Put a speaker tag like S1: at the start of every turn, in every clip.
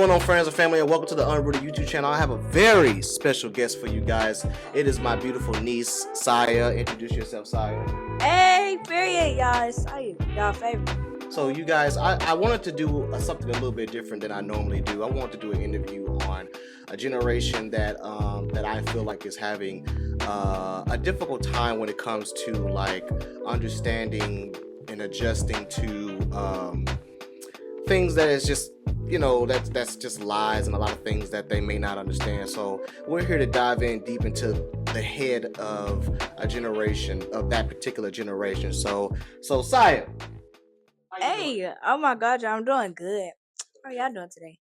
S1: going on, friends and family, and welcome to the Unrooted YouTube channel. I have a very special guest for you guys. It is my beautiful niece, Saya. Introduce yourself, Saya.
S2: Hey, period, y'all. It's Saya, y'all favorite.
S1: So, you guys, I wanted to do something a little bit different than I normally do. I wanted to do an interview on a generation that I feel like is having a difficult time when it comes to like understanding and adjusting to things that is just, you know, that's just lies and a lot of things that they may not understand. So we're here to dive in deep into the head of a generation, of that particular generation. So Saya.
S2: Hey, oh my God, y'all, I'm doing good. How y'all doing today?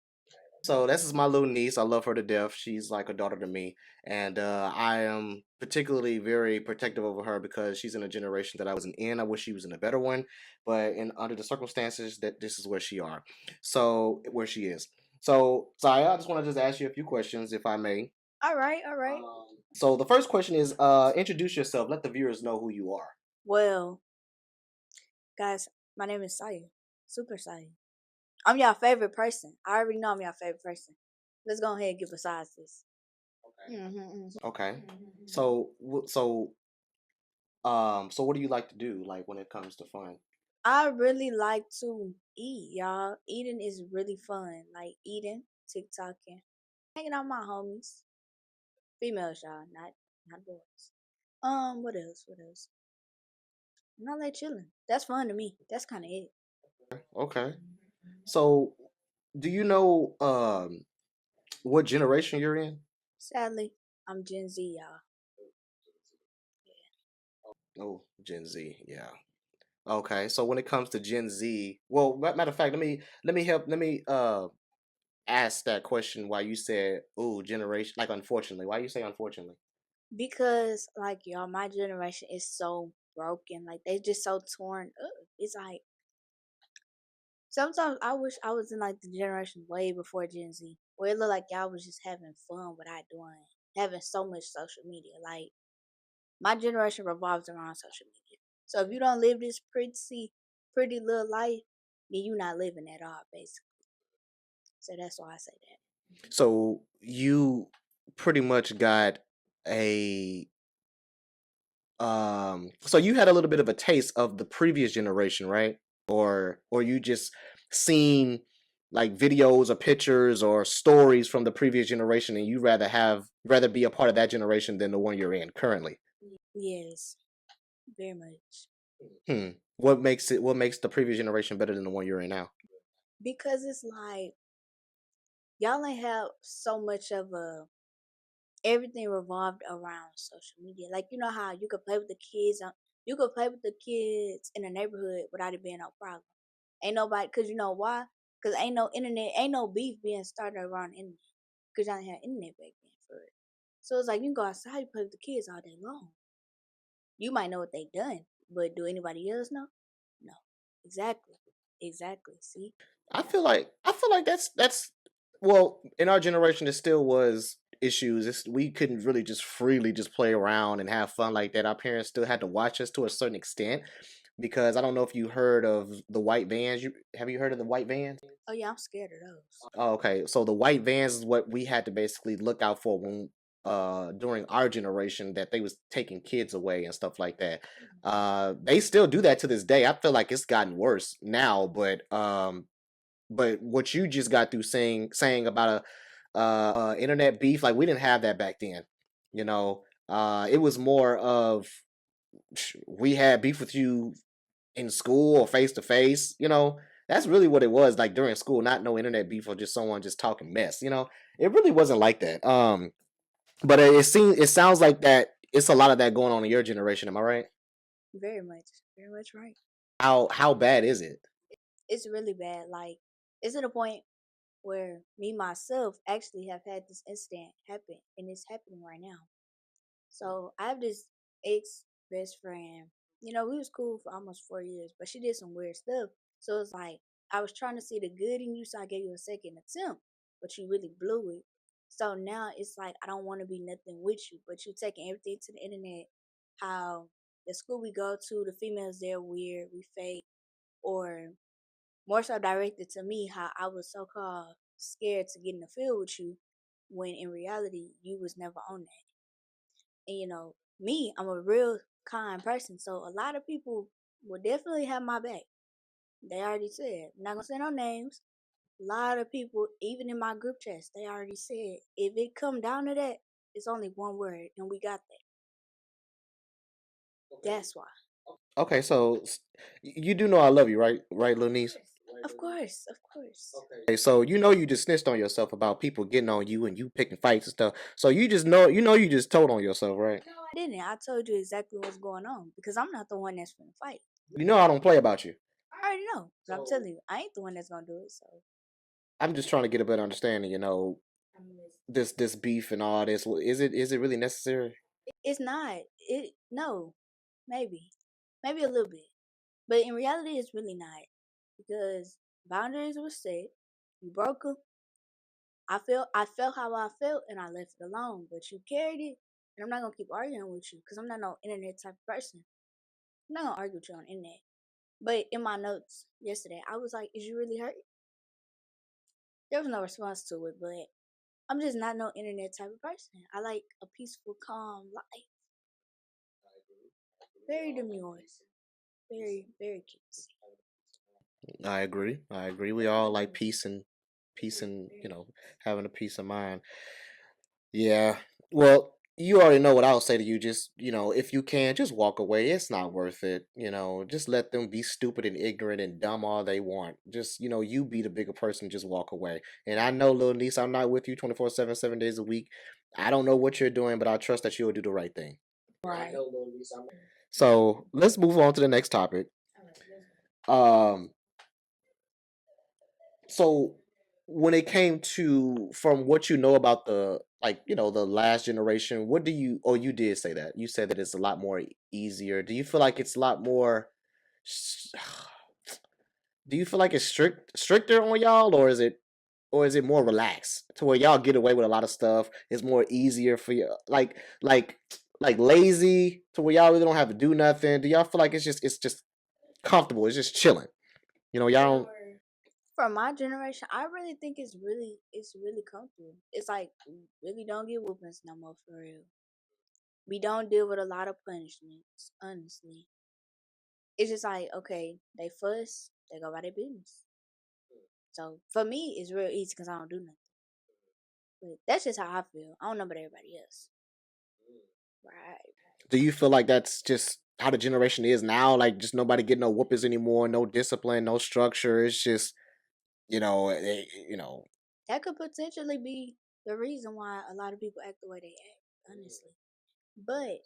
S1: So this is my little niece. I love her to death. She's like a daughter to me, and I am particularly very protective over her because she's in a generation that I wasn't in. I wish she was in a better one, but in under the circumstances that this is where she are. So where she is. So Saya, I just want to just ask you a few questions, if I may.
S2: All right.
S1: So the first question is, introduce yourself. Let the viewers know who you are.
S2: Well, guys, my name is Saya, Super Saya. I'm y'all favorite person. I already know I'm y'all favorite person. Let's go ahead and get besides this.
S1: Okay. So so what do you like to do, like when it comes to fun?
S2: I really like to eat, y'all. Eating is really fun. Like eating, TikToking, hanging out with my homies, females, y'all, not boys. What else? And I like chilling. That's fun to me. That's kind of it.
S1: Okay. So do you know what generation you're in?
S2: Sadly, I'm Gen Z, y'all.
S1: Oh, Gen Z, yeah. Okay, so when it comes to Gen Z, well, matter of fact, let me ask that question why you said, oh, generation, like unfortunately. Why you say unfortunately?
S2: Because like y'all, my generation is so broken. Like they just so torn up. It's like sometimes I wish I was in like the generation way before Gen Z, where it looked like y'all was just having fun without doing having so much social media. Like my generation revolves around social media. So if you don't live this pretty little life, then you not living at all, basically. So that's why I say that.
S1: So you pretty much got a so you had a little bit of a taste of the previous generation, right? Or you just seen like videos or pictures or stories from the previous generation and you rather be a part of that generation than the one you're in currently.
S2: Yes, very much.
S1: Hmm. What makes the previous generation better than the one you're in now?
S2: Because it's like y'all ain't have so much of a everything revolved around social media. Like you know how you could play with the kids you could play with the kids in the neighborhood without it being no problem. Ain't nobody, cause you know why? Cause ain't no internet, ain't no beef being started around the internet. Cause y'all ain't had internet back then for it. So it's like you can go outside and play with the kids all day long. You might know what they done, but do anybody else know? No. Exactly. Exactly. See?
S1: I feel like that's well, in our generation it still was issues. We couldn't really just freely just play around and have fun like that. Our parents still had to watch us to a certain extent because I don't know if you heard of the white vans. Have you heard of the white vans?
S2: Oh yeah, I'm scared of those.
S1: Oh, okay. So the white vans is what we had to basically look out for when during our generation that they was taking kids away and stuff like that. They still do that to this day. I feel like it's gotten worse now, but what you just got through saying about a internet beef, like we didn't have that back then. You know, it was more of we had beef with you in school or face to face. You know, that's really what it was like during school. Not no internet beef or just someone just talking mess. You know, it really wasn't like that. But it sounds like that it's a lot of that going on in your generation. Am I right?
S2: Very much. Very much right.
S1: How bad is it?
S2: It's really bad. Like it's to the point where me myself actually have had this incident happen and it's happening right now. So I have this ex best friend. You know, we was cool for almost 4 years, but she did some weird stuff. So it's like I was trying to see the good in you, so I gave you a second attempt, but you really blew it. So now it's like I don't want to be nothing with you, but you taking everything to the internet. How the school we go to, the females there weird, we fake, or more so directed to me how I was so called scared to get in the field with you, when in reality you was never on that. And me, I'm a real kind person, so a lot of people will definitely have my back. They already said, I'm not gonna say no names. A lot of people, even in my group chats, they already said, if it come down to that, it's only one word, and we got that. That's why.
S1: Okay, so you do know I love you, right? Right, little niece.
S2: Of course, of course.
S1: Okay, so you know you just snitched on yourself about people getting on you and you picking fights and stuff. So you just know you just told on yourself, right?
S2: No, I didn't. I told you exactly what's going on because I'm not the one that's gonna fight.
S1: You know I don't play about you.
S2: I already know, but I'm telling you, I ain't the one that's gonna do it. So
S1: I'm just trying to get a better understanding. This beef and all this. Is it really necessary?
S2: it's not. It no, maybe, maybe a little bit, but in reality, it's really not because boundaries were set. You broke them. I felt how I felt, and I left it alone. But you carried it, and I'm not gonna keep arguing with you because I'm not no internet type of person. I'm not gonna argue with you on the internet. But in my notes yesterday, I was like, "Is you really hurt?" There was no response to it, but I'm just not no internet type of person. I like a peaceful, calm life. Very demure. Very, very cute.
S1: I agree. I agree. We all like peace and having a peace of mind. Yeah. Well, you already know what I'll say to you. Just, if you can, just walk away. It's not worth it. Just let them be stupid and ignorant and dumb all they want. Just, you be the bigger person. Just walk away. And I know, little niece, I'm not with you 24/7, 7 days a week. I don't know what you're doing, but I trust that you'll do the right thing.
S2: Right.
S1: So let's move on to the next topic. Um, so when it came to from what you know about the the last generation, what do you oh you did say that. You said that it's a lot more easier. Do you feel like it's a lot more s- do you feel like it's stricter on y'all, or is it more relaxed to where y'all get away with a lot of stuff? It's more easier for you, like lazy to where y'all really don't have to do nothing. Do y'all feel like it's just comfortable? It's just chilling. Y'all don't.
S2: For my generation, I really think it's really comfortable. It's like we really don't get whoopings no more for real. We don't deal with a lot of punishments, honestly. It's just like, okay, they fuss, they go about their business. So for me, it's real easy because I don't do nothing. But that's just how I feel. I don't know about everybody else. Right.
S1: Do you feel like that's just how the generation is now? Like, just nobody getting no whoopings anymore, no discipline, no structure. It's just, you know,
S2: That could potentially be the reason why a lot of people act the way they act, honestly. But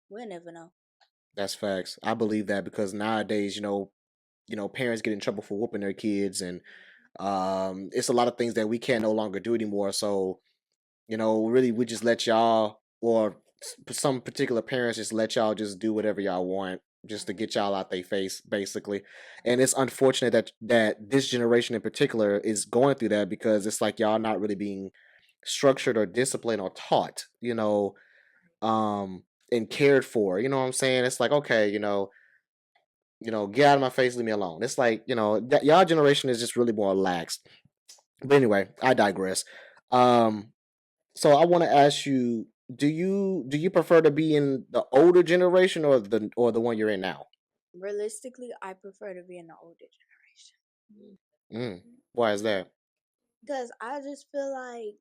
S2: we'll never know.
S1: that's facts. I believe that because nowadays, parents get in trouble for whooping their kids, and it's a lot of things that we can't no longer do anymore. So, really, we just let y'all, or some particular parents just let y'all just do whatever y'all want, just to get y'all out their face, basically. And it's unfortunate that this generation in particular is going through that because it's like y'all not really being structured or disciplined or taught, and cared for. You know what I'm saying? It's like, okay, get out of my face, leave me alone. It's like, that y'all generation is just really more lax. But anyway, I digress. Um, so I want to ask you, do you prefer to be in the older generation or the one you're in now?
S2: Realistically, I prefer to be in the older generation.
S1: Mm. Why is that?
S2: Because I just feel like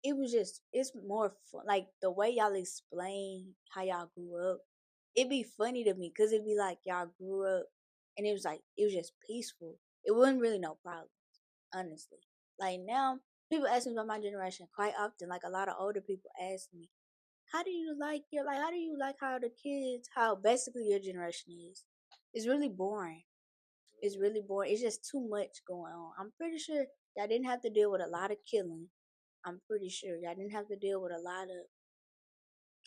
S2: it's more fun. Like the way y'all explain how y'all grew up, it'd be funny to me because it'd be like y'all grew up and it was just peaceful. It wasn't really no problem, honestly. Like now, people ask me about my generation quite often. Like a lot of older people ask me, how do you like how the kids, how basically your generation is? It's really boring. It's really boring. It's just too much going on. I'm pretty sure y'all didn't have to deal with a lot of killing. I'm pretty sure y'all didn't have to deal with a lot of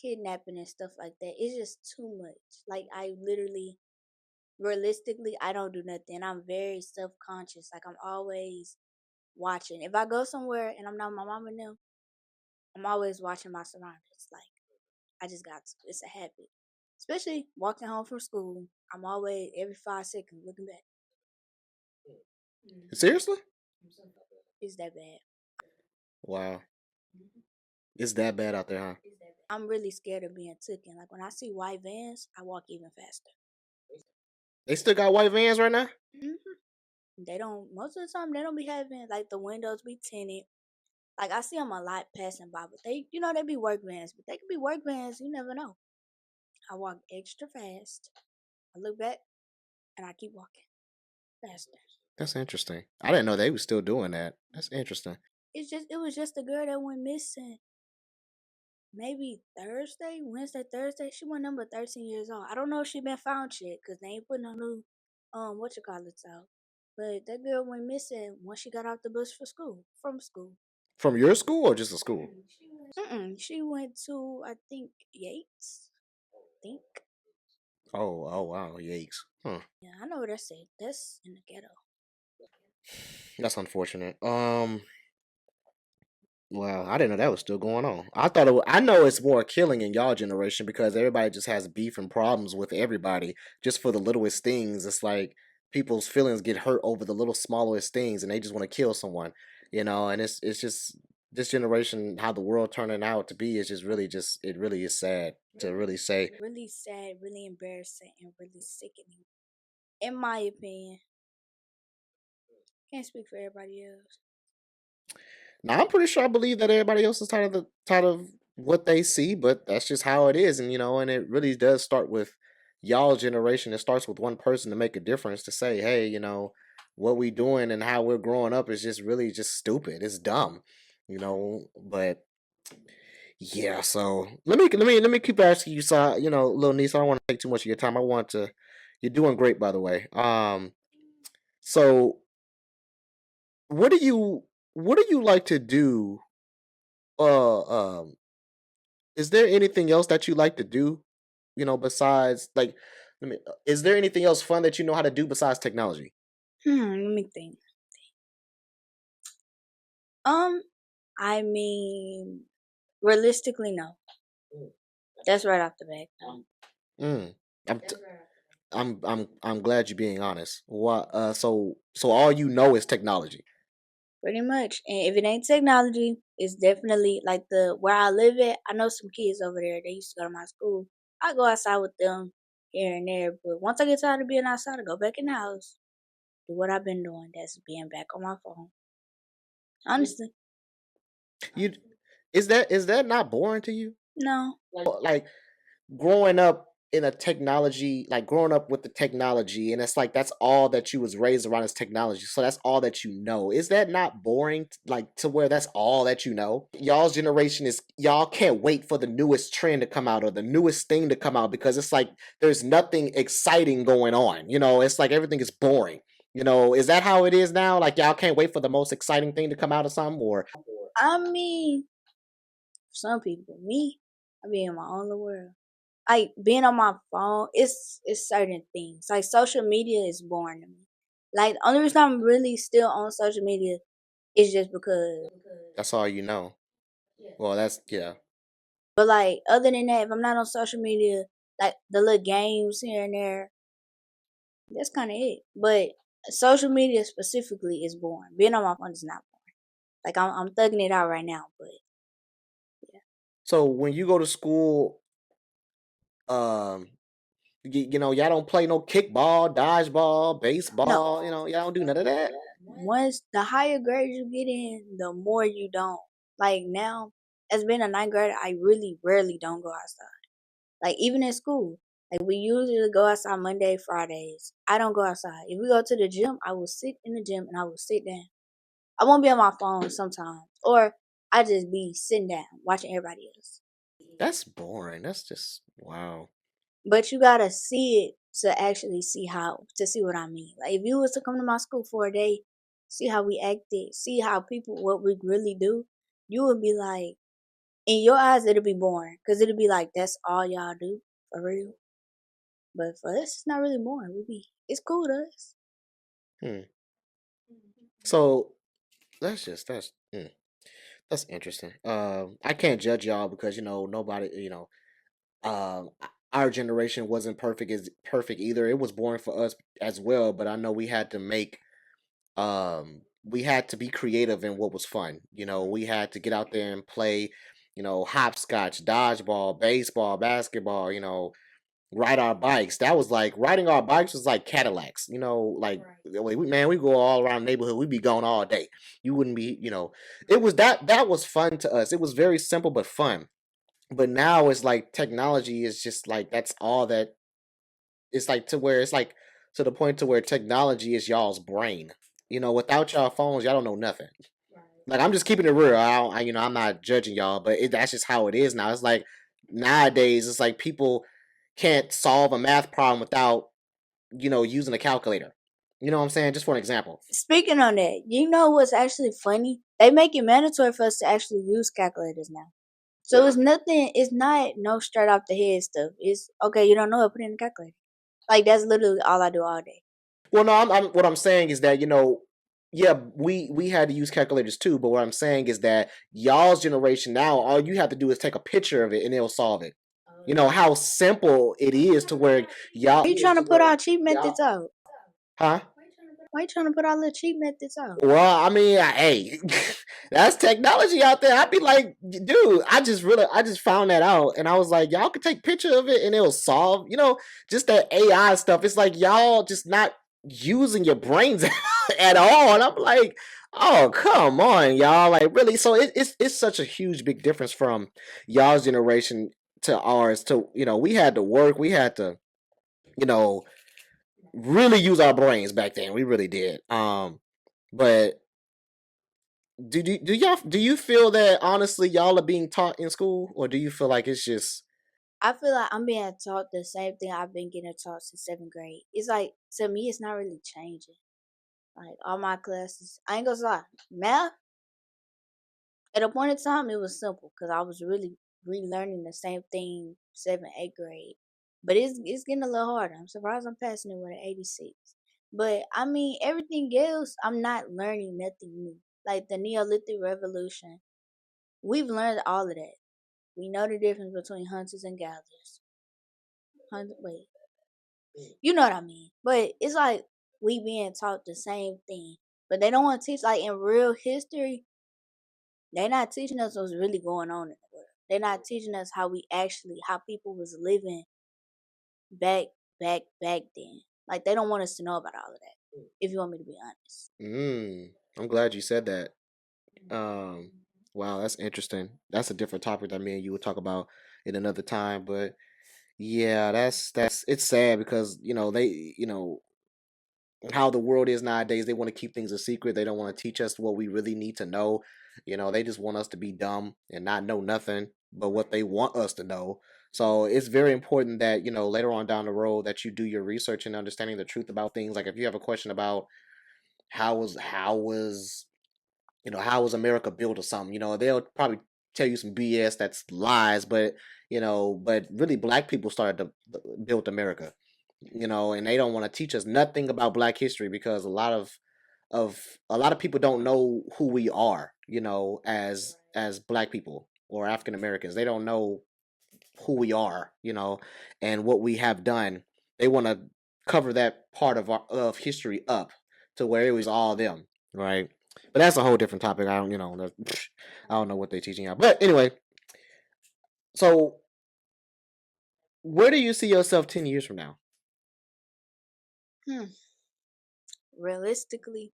S2: kidnapping and stuff like that. It's just too much. Like I literally, realistically, I don't do nothing. I'm very self conscious. Like I'm always watching. If I go somewhere and I'm not with my mom and them, I'm always watching my surroundings. Like I just got to. It's a habit. Especially walking home from school. I'm always every 5 seconds looking back.
S1: Seriously?
S2: It's that bad.
S1: Wow, it's that bad out there, huh?
S2: I'm really scared of being taken. Like when I see white vans, I walk even faster.
S1: They still got white vans right now.
S2: They don't. Most of the time, they don't be having like the windows be tinted. Like I see them a lot passing by, but they be work vans, but they could be work vans. You never know. I walk extra fast. I look back and I keep walking faster.
S1: That's interesting. I didn't know they was still doing that. That's interesting.
S2: It was just a girl that went missing. Maybe Thursday, Wednesday, Thursday. She went number 13 years old. I don't know if she been found yet, cause they ain't putting no new what you call it out. But that girl went missing once she got off the bus for school, from school.
S1: From your school or just a school?
S2: She went to I think Yates. I think.
S1: Oh wow, yikes. Huh.
S2: Yeah, I know what that's at. That's in the ghetto.
S1: That's unfortunate. Wow, I didn't know that was still going on. I thought I know it's more killing in y'all generation because everybody just has beef and problems with everybody just for the littlest things. It's like people's feelings get hurt over the little smallest things and they just want to kill someone, and it's just this generation how the world turning out to be is just it really is sad to really say.
S2: Really sad, really embarrassing, and really sickening. In my opinion. Can't speak for everybody else.
S1: Now I'm pretty sure I believe that everybody else is tired of what they see, but that's just how it is, and it really does start with y'all generation. It starts with one person to make a difference to say, hey, what we doing and how we're growing up is just really just stupid. It's dumb, But yeah, so let me keep asking you, so little niece. I don't want to take too much of your time. I want to. You're doing great, by the way. So what do you like to do? Uh, um, is there anything else that you like to do? Besides like, is there anything else fun that you know how to do besides technology?
S2: Let me think. Um, I mean, realistically, no. That's right off the bat. No.
S1: Mm. I'm t- I'm glad you're being honest. What? So all you know is technology.
S2: Pretty much. And if it ain't technology, it's definitely like the where I live at. I know some kids over there. They used to go to my school. I go outside with them here and there. But once I get tired of being outside, I go back in the house. Do what I've been doing. That's being back on my phone. Honestly,
S1: You is that not boring to you?
S2: no.
S1: Like growing up in a technology, like growing up with the technology, and it's like that's all that you was raised around is technology. So that's all that you know. Is that not boring? Like to where that's all that you know? Y'all's generation is y'all can't wait for the newest trend to come out or the newest thing to come out because it's like there's nothing exciting going on. It's like everything is boring. Is that how it is now? Like y'all can't wait for the most exciting thing to come out of something, or
S2: I mean, some people, me, I be in my own little world. Like being on my phone, it's certain things. Like social media is boring to me. Like the only reason I'm really still on social media is just because.
S1: that's all you know. Well, that's yeah.
S2: But like other than that, if I'm not on social media, like the little games here and there, that's kind of it. But social media specifically is boring. Being on my phone is not boring. Like I'm thugging it out right now, but yeah.
S1: So when you go to school, um, y'all don't play no kickball, dodgeball,
S2: No,
S1: baseball. Y'all don't do none of that.
S2: once the higher grades you get in, the more you don't. Like now, as being a ninth grader, I really rarely don't go outside. Like even in school, like we usually go outside Monday, Fridays. I don't go outside. If we go to the gym, I will sit in the gym and I will sit down. I won't be on my phone sometimes, or I just be sitting down watching everybody else.
S1: That's boring. That's just wow.
S2: But you gotta see it to actually see what I mean. Like if you was to come to my school for a day, see how we acted, see how people what we really do, you would be like, in your eyes it'll be boring because it'll be like that's all y'all do for real. But for us, it's not really boring. It's cool to us.
S1: Hmm. So that's interesting. I can't judge y'all because nobody. Our generation wasn't perfect either. It was boring for us as well, but I know we had to make we had to be creative in what was fun. We had to get out there and play, hopscotch, dodgeball, baseball, basketball, ride our bikes. That was like riding our bikes was like Cadillacs, like we go all around the neighborhood. We'd be going all day. You wouldn't be, it was that was fun to us. It was very simple but fun. But now it's like technology is just like that's all that it's like to where it's like to the point to where technology is y'all's brain. Without y'all phones, y'all don't know nothing. Like I'm just keeping it real. I'm not judging y'all, but that's just how it is now. It's like nowadays, it's like people can't solve a math problem without using a calculator. You know what I'm saying? Just for an example.
S2: Speaking on that, you know what's actually funny? They make it mandatory for us to actually use calculators now. So it's nothing. It's not no straight off the head stuff. It's okay. You don't know it. Put it in the calculator. Like that's literally all I do all day.
S1: Well, no, what I'm saying is that yeah, we had to use calculators too. But what I'm saying is that y'all's generation now, all you have to do is take a picture of it and it'll solve it. You know how simple it is to where
S2: Why
S1: y'all,
S2: you trying to put our cheap methods out?
S1: huh?
S2: Why you trying to put our little cheap methods out?
S1: Well, I mean, hey, that's technology out there. I'd be like, dude, I just found that out, and I was like, y'all could take picture of it, and it'll solve, just that AI stuff. It's like y'all just not using your brains at all, and I'm like, oh, come on, y'all, like really. So it's such a huge big difference from y'all's generation to ours. To we had to work, we had to, you know, really use our brains back then. We really did. But do you feel that honestly y'all are being taught in school, or do you feel like it's just
S2: I feel like I'm being taught the same thing I've been getting taught since 7th grade. It's like to me, it's not really changing. Like all my classes, I ain't gonna lie, math. At a point in time, it was simple because I was really relearning the same thing 7th, 8th grade. But it's getting a little harder. I'm surprised I'm passing it with an 86. But I mean, everything else, I'm not learning nothing new. Like the Neolithic Revolution, we've learned all of that. We know the difference between hunters and gatherers. Wait, you know what I mean? But it's like we being taught the same thing, but they don't want to teach like in real history. They're not teaching us what's really going on in the world. They're not teaching us how people was living back back then. Like they don't want us to know about all of that. If you want me to be honest.
S1: mm, I'm glad you said that. um wow, that's interesting. That's a different topic that me and you would talk about in another time. But yeah, that's it's sad because they how the world is nowadays. They want to keep things a secret. They don't want to teach us what we really need to know. They just want us to be dumb and not know nothing but what they want us to know. So it's very important that later on down the road that you do your research and understanding the truth about things. Like if you have a question about how was how was America built or something, they'll probably tell you some BS that's lies. But but really black people started to build America. And they don't want to teach us nothing about black history because a lot of people don't know who we are, as black people or African Americans. They don't know who we are, and what we have done. They want to cover that part of history up to where it was all them, right? But that's a whole different topic. I don't, I don't know what they're teaching out. But anyway, so where do you see yourself 10 years from now?
S2: Hmm. Realistically,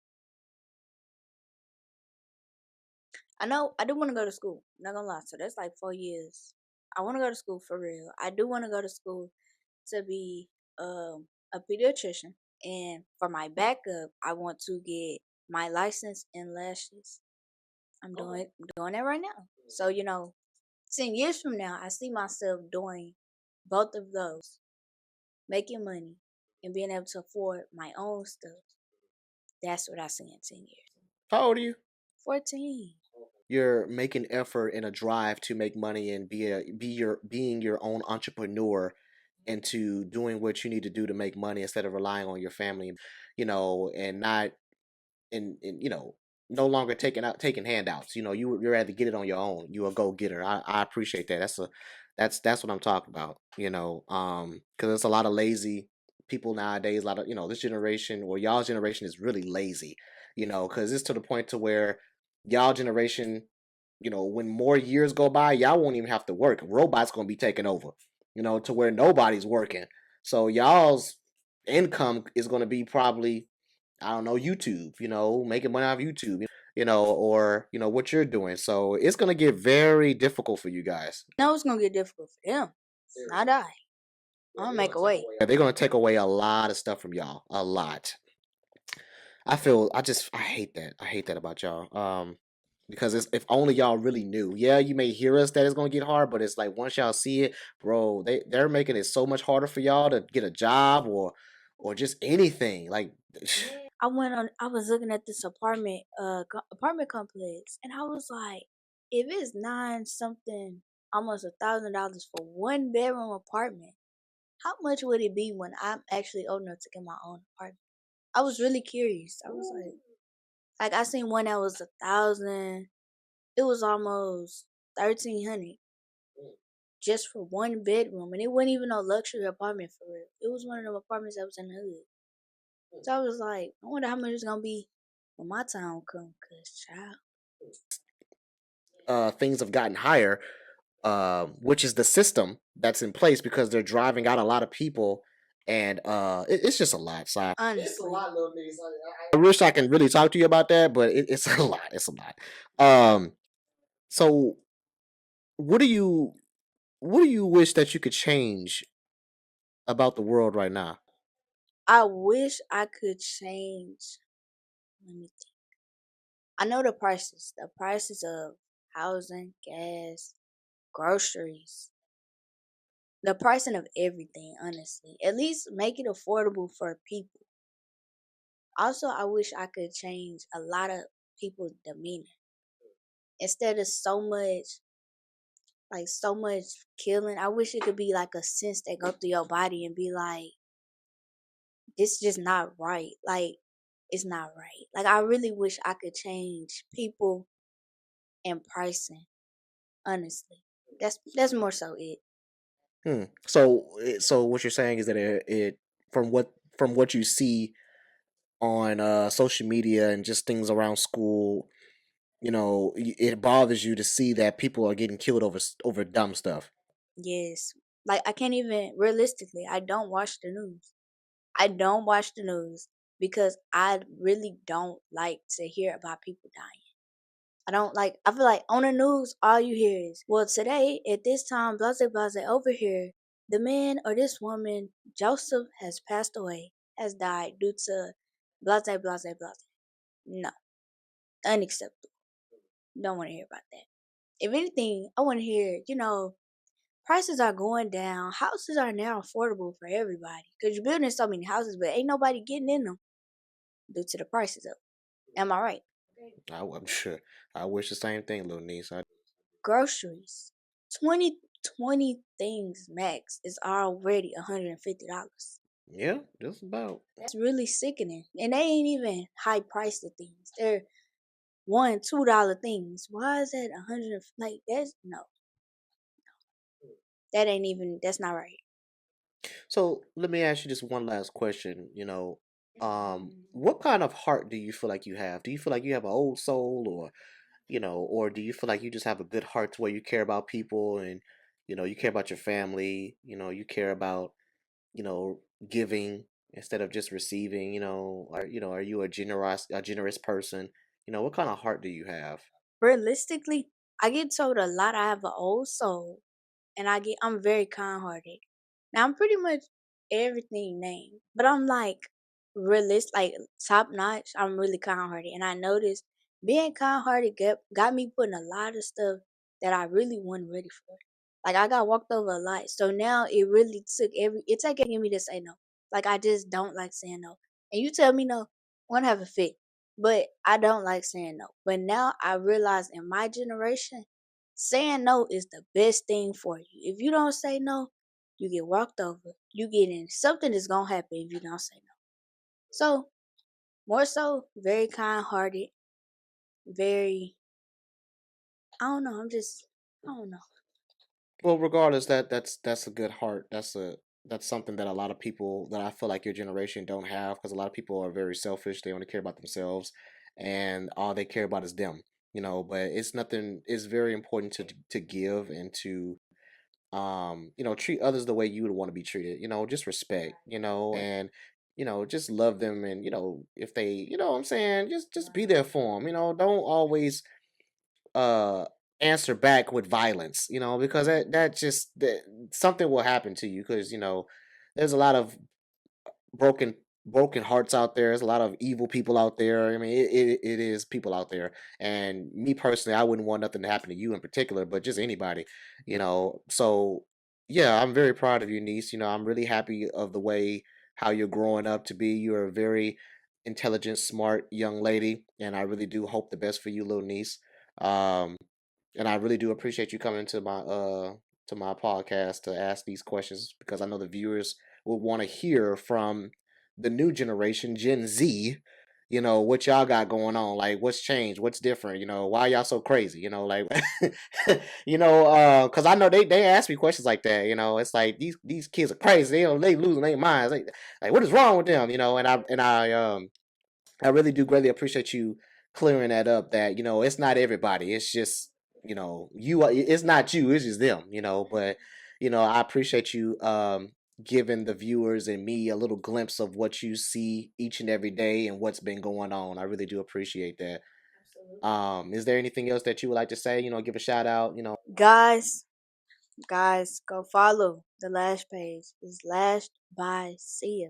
S2: I know I do want to go to school. I'm not gonna lie. So that's like 4 years. I want to go to school for real. I do want to go to school to be a pediatrician, and for my backup, I want to get my license in lashes. I'm doing that right now. So 10 years from now, I see myself doing both of those, making money and being able to afford my own stuff. That's what I see in 10 years.
S1: How old are you?
S2: 14.
S1: You're making effort and a drive to make money and being your own entrepreneur, into doing what you need to do to make money instead of relying on your family, and not and no longer taking handouts. You're ready to get it on your own. You a go getter. I appreciate that. That's what I'm talking about. Because it's a lot of lazy. people nowadays, a lot of this generation or y'all's generation is really lazy, because it's to the point to where y'all generation, when more years go by, y'all won't even have to work. Robots gonna be taking over, to where nobody's working. So y'all's income is gonna be probably, I don't know, YouTube, making money off YouTube, or what you're doing. So it's gonna get very difficult for you guys.
S2: No, it's gonna get difficult for them. Not I. I'll make a way.
S1: Yeah, they're gonna take away a lot of stuff from y'all. A lot. I hate that. I hate that about y'all. Because if only y'all really knew. Yeah, you may hear us that it's gonna get hard, but it's like once y'all see it, bro, they're making it so much harder for y'all to get a job or just anything. Like
S2: I was looking at this apartment complex, and I was like, if it's nine something, almost $1,000 for one bedroom apartment, how much would it be when I'm actually old enough to get my own apartment? I was really curious. I was like I seen one that was 1,000. It was almost 1,300 just for one bedroom, and it wasn't even a luxury apartment for real. It was one of them apartments that was in the hood. So I was like, I wonder how much it's gonna be when my time come, cause child.
S1: things have gotten higher, which is the system that's in place because they're driving out a lot of people, and it's just a lot. So it's a
S2: Honestly,
S1: lot, little niggas. I wish I can really talk to you about that, but it's a lot. It's a lot. So what do you what do you wish that you could change about the world right now?
S2: I wish I could change. Let me think. I know the prices of housing, gas, groceries, the pricing of everything. Honestly, at least make it affordable for people. Also, I wish I could change a lot of people's demeanor instead of so much killing. I wish it could be like a sense that go through your body and be like, this just not right. Like, it's not right. Like, I really wish I could change people and pricing. Honestly, that's more so it.
S1: So what you're saying is that it from what you see on social media and just things around school, it bothers you to see that people are getting killed over dumb stuff.
S2: Yes, like I can't even realistically. I don't watch the news. I don't watch the news because I really don't like to hear about people dying. I don't like. I feel like on the news, all you hear is, "Well, today at this time, blase blase over here, the man or this woman, Joseph, has passed away, has died due to blase blase blase." No, unacceptable. Don't want to hear about that. If anything, I want to hear, prices are going down. Houses are now affordable for everybody because you're building so many houses, but ain't nobody getting in them due to the prices up. Am I right?
S1: I'm sure. I wish the same thing, little niece.
S2: Groceries. 20 things max is already $150.
S1: Yeah, just about.
S2: That's really sickening. And they ain't even high priced things. They're $1, $2 things. Why is that 100? Like, that's no. That's not right.
S1: So let me ask you just one last question. What kind of heart do you feel like you have? Do you feel like you have an old soul, or do you feel like you just have a good heart to where you care about people and you care about your family, you care about you know giving instead of just receiving, are you a generous person? What kind of heart do you have?
S2: Realistically, I get told a lot I have an old soul, and I'm very kind hearted. Now I'm pretty much everything named, but I'm like like top notch. I'm really kind hearted, and I noticed being kind hearted got me putting a lot of stuff that I really wasn't ready for. Like I got walked over a lot, so now it's taking me to say no. Like I just don't like saying no, and you tell me no, I'm gonna have a fit. But I don't like saying no. But now I realize in my generation, saying no is the best thing for you. If you don't say no, you get walked over. You get in. Something is gonna happen if you don't say no. So more so, very kind hearted, very. I don't know. I don't know.
S1: Well, regardless, that's a good heart. That's something that a lot of people that I feel like your generation don't have, because a lot of people are very selfish. They only care about themselves, and all they care about is them. But it's nothing. It's very important to give and to treat others the way you would want to be treated. Just respect. And just love them, and if they, what I'm saying, just be there for them. Don't always uh answer back with violence, because that something will happen to you, because there's a lot of broken broken hearts out there. There's a lot of evil people out there. I mean, it is people out there. And me personally, I wouldn't want nothing to happen to you in particular, but just anybody. So yeah, I'm very proud of you, niece. I'm really happy of the way how you're growing up to be. You're a very intelligent, smart young lady, and I really do hope the best for you, little niece. um and I really do appreciate you coming to my podcast to ask these questions, because I know the viewers will want to hear from the new generation, Gen Z. What y'all got going on? Like, what's changed? What's different? Why y'all so crazy? Like, because I know they ask me questions like that. It's like these kids are crazy. They losing their minds. Like, what is wrong with them? I really do greatly appreciate you clearing that up. That it's not everybody. It's just you. It's not you. It's just them. But I appreciate you giving the viewers and me a little glimpse of what you see each and every day and what's been going on. I really do appreciate that. Is there anything else that you would like to say? Give a shout out.
S2: Guys, guys, go follow the Lash page. It's Lashed by Sia.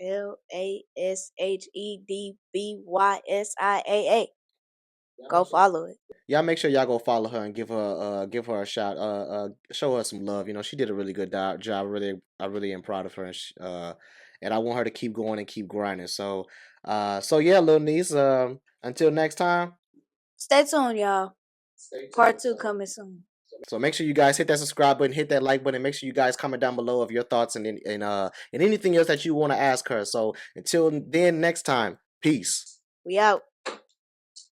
S2: LASHEDBYSIAA. Go follow it.
S1: Y'all make sure y'all go follow her and give her a shout. Show her some love. She did a really good job. I really am proud of her. And I want her to keep going and keep grinding. So yeah, little niece. Until next time.
S2: Stay tuned, y'all. Part 2 coming soon.
S1: So make sure you guys hit that subscribe button, hit that like button, make sure you guys comment down below of your thoughts and anything else that you want to ask her. So until then, next time, peace.
S2: We out.